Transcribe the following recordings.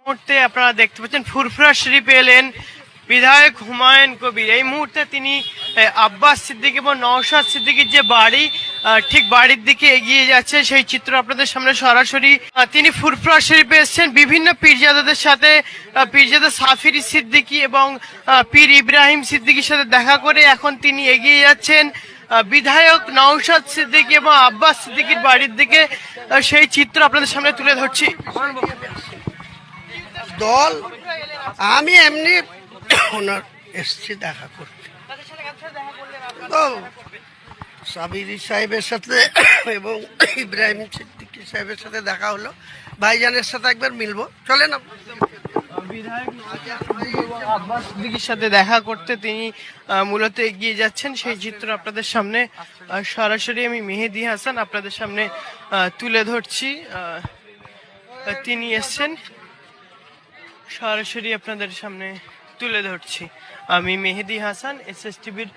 মুহূর্তে আপনারা দেখতে পাচ্ছেন ফুরফুরা শরীফে এলেন বিধায়ক হুমায়ুন কবির। এই মুহূর্তে তিনি আব্বাস সিদ্দিক এবং নওশাদ সিদ্দিকীর যে বাড়ি, ঠিক বাড়ির দিকে এগিয়ে যাচ্ছে, সেই চিত্র আপনাদের সামনে সরাসরি। তিনি ফুরফুরা শরীফে এসেছেন বিভিন্ন পীরজাদাদের সাথে, পীরজাদা সাফিরি সিদ্দিকী এবং পীর ইব্রাহিম সিদ্দিকীর সাথে দেখা করে এখন তিনি এগিয়ে যাচ্ছেন বিধায়ক নওশাদ সিদ্দিকী এবং আব্বাস সিদ্দিকীর বাড়ির দিকে। সেই চিত্র আপনাদের সামনে তুলে ধরছি। দল আমি এমনি ওনার এসছি দেখা করতে, তো সাবিরি সাহেবের সাথে এবং ইব্রাহিম সিদ্দিকী সাহেবের সাথে দেখা হলো। ভাইজানের সাথে একবার মিলবো, চলেন না। বিধায়ক আব্বাস সিদ্দিকীর সাথে দেখা করতে তিনি মূলত এগিয়ে যাচ্ছেন, সেই চিত্র আপনাদের সামনে সরাসরি আমি মেহেদি হাসান আপনাদের সামনে তুলে ধরছি। তিনি এসছেন, সরাসরি আপনাদের সামনে তুলে ধরছি। আমি মেহেদি হাসান, SSTVর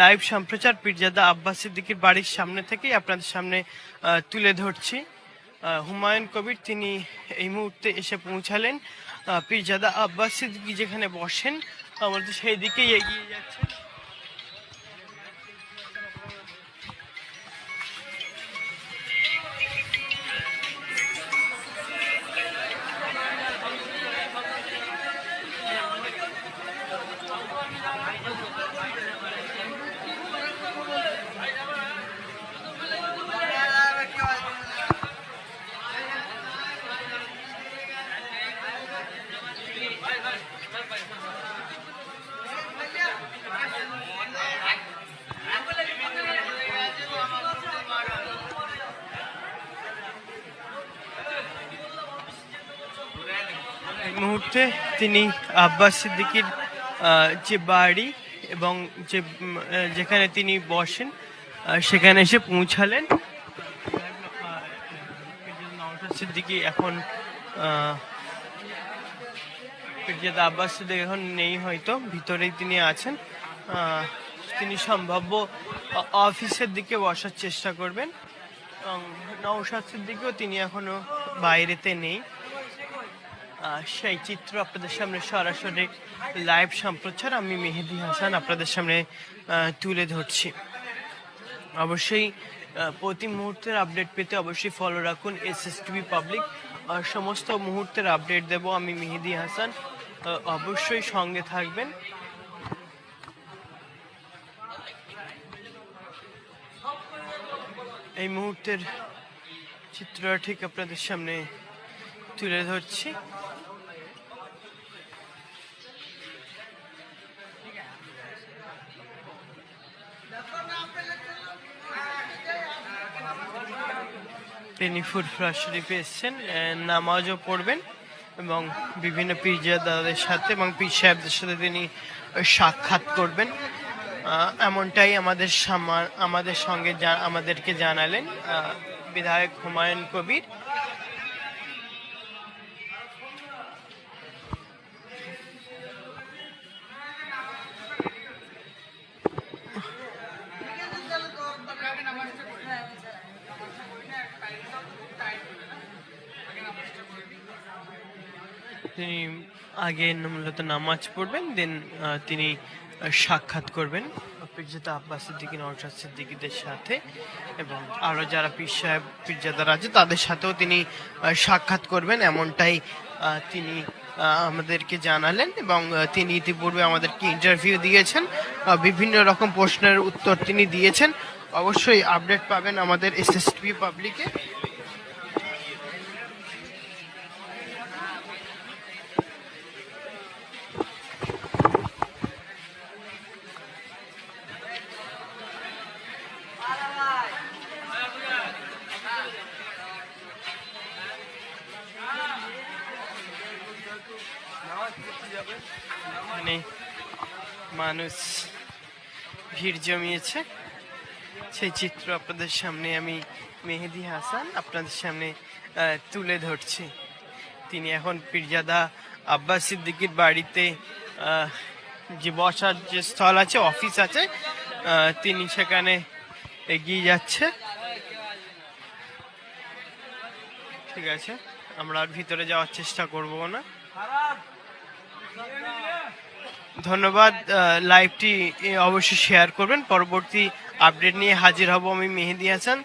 লাইভ সম্প্রচার পীরজাদা আব্বাস সিদ্দিকীর বাড়ির সামনে থেকেই আপনাদের সামনে তুলে ধরছি। হুমায়ুন কবির তিনি এই মুহূর্তে এসে পৌঁছালেন পীরজাদা আব্বাস সিদ্দিকী যেখানে বসেন, আমাদের সেই দিকেই এগিয়ে যাচ্ছে। এই মুহূর্তে তিনি আব্বাস সিদ্দিকীর যে বাড়ি এবং যেখানে তিনি বসেন সেখানে এসে পৌঁছালেন। নওশাদ সিদ্দিকী এখন পীরজাদা আব্বাস সিদ্দিকী এখন নেই, হয়তো ভিতরেই তিনি আছেন। তিনি সম্ভাব্য অফিসের দিকে বসার চেষ্টা করবেন এবং নওশাদ সিদ্দিকীও তিনি এখনো বাইরেতে নেই। সেই চিত্র আপনাদের সামনে সরাসরি লাইভ সম্প্রচার আমি মেহেদি হাসান আপনাদের সামনে তুলে ধরছি। অবশ্যই প্রতি মুহূর্তের আপডেট পেতে অবশ্যই ফলো রাখুন SSTV পাবলিক। সমস্ত মুহূর্তের আপডেট দেব আমি মেহেদি হাসান, অবশ্যই সঙ্গে থাকবেন। এই মুহূর্তের চিত্রটা ঠিক আপনাদের সামনে তুলে ধরছি। তিনি ফুরফুরা শরীফে এসছেন, নামাজও পড়বেন এবং বিভিন্ন পীরজাদাদের সাথে এবং পীর সাহেবদের সাথে তিনি সাক্ষাৎ করবেন, এমনটাই আমাদের সঙ্গে আমাদেরকে জানালেন বিধায়ক হুমায়ুন কবির। তিনি আগে মূলত নামাজ পড়বেন, দেন তিনি সাক্ষাৎ করবেন পীরজাদা আব্বাস সিদ্দিকী নওশাদ সিদ্দিকীদের সাথে এবং আরও যারা পীর সাহেব পীরজাদারা আছে তাদের সাথেও তিনি সাক্ষাৎ করবেন, এমনটাই তিনি আমাদেরকে জানালেন। এবং তিনি ইতিপূর্বে আমাদেরকে ইন্টারভিউ দিয়েছেন, বিভিন্ন রকম প্রশ্নের উত্তর তিনি দিয়েছেন। অবশ্যই আপডেট পাবেন আমাদের SSTV পাবলিকে। মানে মানুষ ভিড় জমিয়েছে, সেই চিত্র আপনাদের সামনে আমি মেহেদি হাসান আপনাদের সামনে তুলে ধরছি। তিনি এখন পীরজাদা আব্বাস সিদ্দিকীর বাড়িতে যে বসার যে স্থল আছে, অফিস আছে, তিনি সেখানে এগিয়ে যাচ্ছে। ঠিক আছে, আমরা আর ভিতরে যাওয়ার চেষ্টা করব না। ধন্যবাদ। লাইভটি অবশ্যই শেয়ার করবেন। পরবর্তী আপডেট নিয়ে হাজির হব আমি মেহেদি হাসান।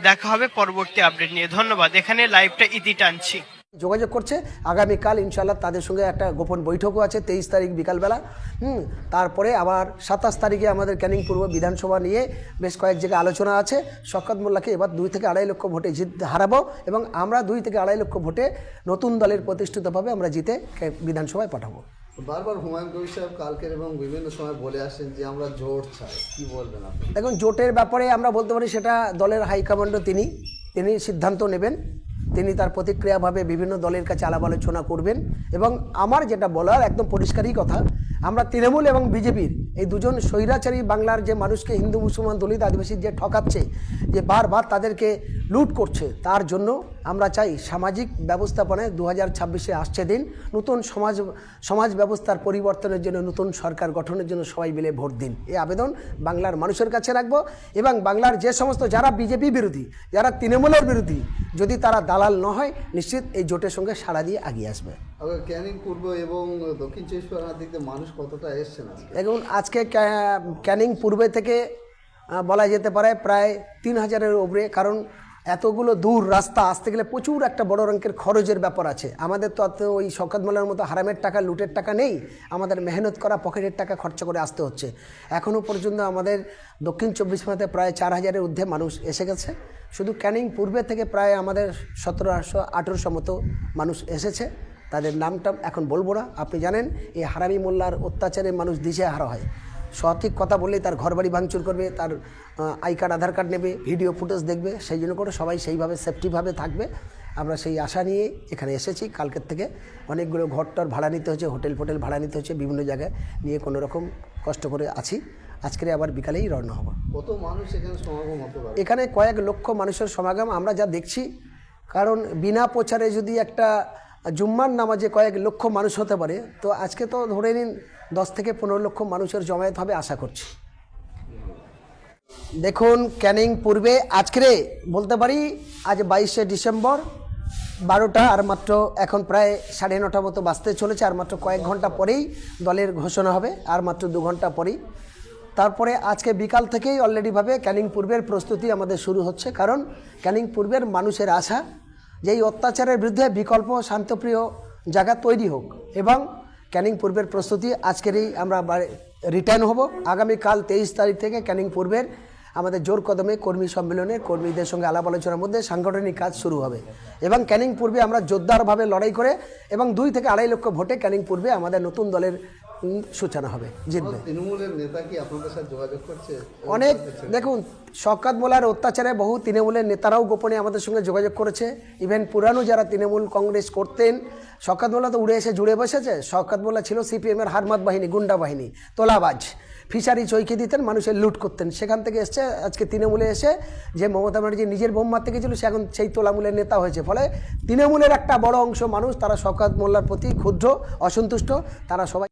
দেখা হবে পরবর্তী আপডেট নিয়ে। ধন্যবাদ। এখানে লাইভটা ইতি টানছি। যোগাযোগ করছে আগামীকাল ইনশাআল্লাহ তাদের সঙ্গে একটা গোপন বৈঠকও আছে 23 তারিখ বিকালবেলা। তারপরে আবার 27 তারিখে আমাদের ক্যানিং পূর্ব বিধানসভা নিয়ে বেশ কয়েক জায়গায় আলোচনা আছে। শওকত মোল্লাকে এবার 2 থেকে 2.5 লক্ষ ভোটে হারাবো এবং আমরা 2 থেকে 2.5 লক্ষ ভোটে নতুন দলের প্রতিষ্ঠিতভাবে আমরা জিতে বিধানসভায় পাঠাবো। বারবার হুমায়ুন কবির সাহেব কালকের এবং বিভিন্ন সময় বলে আসেন যে আমরা জোট চাই, কি বলবেন আপনি? দেখুন, জোটের ব্যাপারে আমরা বলতে পারি সেটা দলের হাইকমান্ডও তিনি সিদ্ধান্ত নেবেন। তিনি তার প্রতিক্রিয়াভাবে বিভিন্ন দলের কাছে আলাপ আলোচনা করবেন এবং আমার যেটা বলার একদম পরিষ্কারই কথা, আমরা তৃণমূল এবং বিজেপির এই দুজন স্বৈরাচারী বাংলার যে মানুষকে হিন্দু মুসলমান দলিত আদিবাসী যে ঠকাচ্ছে, যে বারবার তাদেরকে লুট করছে, তার জন্য আমরা চাই সামাজিক ব্যবস্থাপনায় 2026-এ আসছে দিন, নতুন সমাজ ব্যবস্থার পরিবর্তনের জন্য নতুন সরকার গঠনের জন্য সবাই মিলে ভোট দিন। এই আবেদন বাংলার মানুষের কাছে রাখবো এবং বাংলার যে সমস্ত যারা বিজেপি বিরোধী, যারা তৃণমূলের বিরোধী, যদি তারা দালাল না হয় নিশ্চিত এই জোটের সঙ্গে সাড়া দিয়ে এগিয়ে আসবে। ক্যানিং পূর্ব এবং দক্ষিণ চব্বিশ পরগনার দিক দিয়ে মানুষ কতটা এসছেন আজকে? দেখুন, আজকে ক্যানিং পূর্বে থেকে বলা যেতে পারে প্রায় 3000-এর উপরে, কারণ এতগুলো দূর রাস্তা আসতে গেলে প্রচুর একটা বড় অঙ্কের খরচের ব্যাপার আছে। আমাদের তো অত ওই শওকত মোল্লার মতো হারামের টাকা লুটের টাকা নেই, আমাদের মেহনত করা পকেটের টাকা খরচা করে আসতে হচ্ছে। এখনও পর্যন্ত আমাদের দক্ষিণ 24 পরগনাতে প্রায় 4000-এর ঊর্ধ্বে মানুষ এসে গেছে। শুধু ক্যানিং পূর্বে থেকে প্রায় আমাদের 1700-1800 মতো মানুষ এসেছে। তাদের নামটা এখন বলবো না। আপনি জানেন এই হারামি মোল্লার অত্যাচারে মানুষ দিশেহারা হয়। সঠিক কথা বললেই তার ঘরবাড়ি ভাঙচুর করবে, তার আই কার্ড আধার কার্ড নেবে, ভিডিও ফুটেজ দেখবে। সেই জন্য করে সবাই সেইভাবে সেফটিভাবে থাকবে, আমরা সেই আশা নিয়ে এখানে এসেছি। কালকের থেকে অনেকগুলো ঘরটার ভাড়া নিতে হচ্ছে, হোটেল ভাড়া নিতে হচ্ছে, বিভিন্ন জায়গায় নিয়ে কোনো রকম কষ্ট করে আছি। আজকে আবার বিকালেই রওনা হবো। কত মানুষ এখানে সমাগম হতে পারে? এখানে কয়েক লক্ষ মানুষের সমাগম আমরা যা দেখছি, কারণ বিনা প্রচারে যদি একটা জুম্মার নামাজে কয়েক লক্ষ মানুষ হতে পারে, তো আজকে তো ধরে নিন 10 থেকে 15 লক্ষ মানুষের জমায়েত হবে আশা করছি। দেখুন, ক্যানিং পূর্বে আজকে বলতে পারি আজ 22শে ডিসেম্বর 12টা, আর মাত্র এখন প্রায় 9:30 মতো বাজতে চলেছে। আর মাত্র কয়েক ঘন্টা পরেই দলের ঘোষণা হবে, আর মাত্র 2 ঘন্টা পরেই। তারপরে আজকে বিকাল থেকেই অলরেডিভাবে ক্যানিং পূর্বের প্রস্তুতি আমাদের শুরু হচ্ছে, কারণ ক্যানিং পূর্বের মানুষের আশা যে এই অত্যাচারের বিরুদ্ধে বিকল্প শান্তপ্রিয় জায়গা তৈরি হোক, এবং ক্যানিং পূর্বের প্রস্তুতি আজকেরই আমরা রিটার্ন হব। আগামীকাল 23 তারিখ থেকে ক্যানিং পূর্বের আমাদের জোর কদমে কর্মী সম্মেলনের কর্মীদের সঙ্গে আলাপ আলোচনার মধ্যে সাংগঠনিক কাজ শুরু হবে এবং ক্যানিং পূর্বে আমরা জোরদারভাবে লড়াই করে এবং 2 থেকে 2.5 লক্ষ ভোটে ক্যানিং পূর্বে আমাদের নতুন দলের সূচনা হবে, জিতবে। তৃণমূলের নেতা কি আপনাদের সাথে যোগাযোগ করছে? অনেক, দেখুন, শওকত মোল্লার অত্যাচারে বহু তৃণমূলের নেতারাও গোপনে আমাদের সঙ্গে যোগাযোগ করেছে। ইভেন পুরানো যারা তৃণমূল কংগ্রেস করতেন, শওকত মোল্লা তো উড়ে এসে জুড়ে বসেছে। শওকত মোল্লা ছিল সিপিএমের হারমাত বাহিনী, গুন্ডা বাহিনী, তোলাবাজ, ফিশারি চৈকি দিতেন, মানুষের লুট করতেন। সেখান থেকে এসছে আজকে তৃণমূলে এসে যে মমতা ব্যানার্জি নিজের বোম মারতে গেছিল, সে এখন সেই তোলামূলের নেতা হয়েছে। ফলে তৃণমূলের একটা বড় অংশ মানুষ, তারা শওকত মোল্লার প্রতি ক্ষুব্ধ, অসন্তুষ্ট, তারা সবাই